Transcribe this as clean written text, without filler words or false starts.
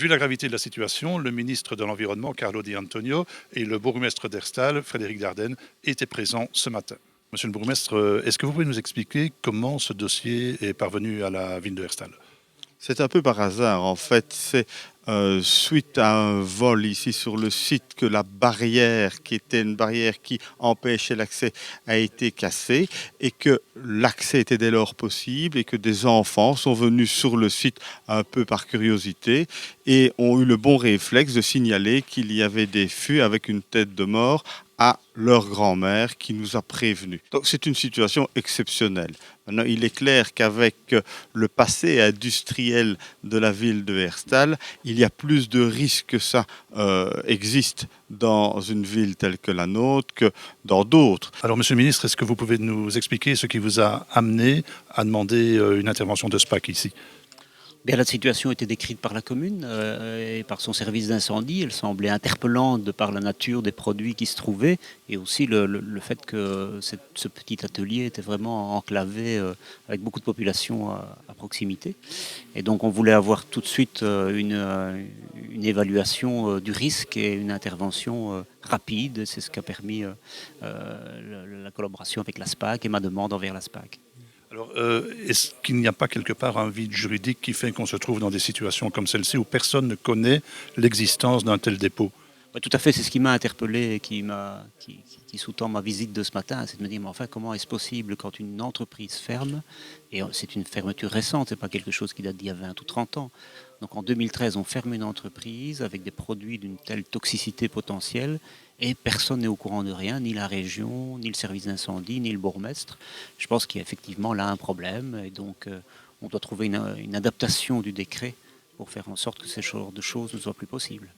Vu la gravité de la situation, le ministre de l'Environnement, Carlo Di Antonio, et le bourgmestre d'Herstal, Frédéric Dardenne, étaient présents ce matin. Monsieur le bourgmestre, est-ce que vous pouvez nous expliquer comment ce dossier est parvenu à la ville de Herstal? C'est un peu par hasard, en fait. C'est suite à un vol ici sur le site que la barrière, qui était une barrière qui empêchait l'accès, a été cassée et que l'accès était dès lors possible et que des enfants sont venus sur le site un peu par curiosité et ont eu le bon réflexe de signaler qu'il y avait des fûts avec une tête de mort à leur grand-mère qui nous a prévenus. Donc c'est une situation exceptionnelle. Maintenant, il est clair qu'avec le passé industriel de la ville de Herstal, il y a plus de risques que ça existe dans une ville telle que la nôtre que dans d'autres. Alors, monsieur le ministre, est-ce que vous pouvez nous expliquer ce qui vous a amené à demander une intervention de SPAC ici? Bien, la situation était décrite par la commune et par son service d'incendie. Elle semblait interpellante de par la nature des produits qui se trouvaient et aussi le fait que ce petit atelier était vraiment enclavé avec beaucoup de population à proximité. Et donc on voulait avoir tout de suite une évaluation du risque et une intervention rapide. C'est ce qu'a permis la collaboration avec la SPAC et ma demande envers la SPAC. Alors, est-ce qu'il n'y a pas quelque part un vide juridique qui fait qu'on se trouve dans des situations comme celle-ci où personne ne connaît l'existence d'un tel dépôt? Ouais, tout à fait, c'est ce qui m'a interpellé et qui sous-tend ma visite de ce matin, c'est de me dire, mais enfin, comment est-ce possible quand une entreprise ferme, et c'est une fermeture récente, c'est pas quelque chose qui date d'il y a 20 ou 30 ans. Donc en 2013, on ferme une entreprise avec des produits d'une telle toxicité potentielle, et personne n'est au courant de rien, ni la région, ni le service d'incendie, ni le bourgmestre. Je pense qu'il y a effectivement là un problème, et donc on doit trouver une adaptation du décret pour faire en sorte que ce genre de choses ne soient plus possibles.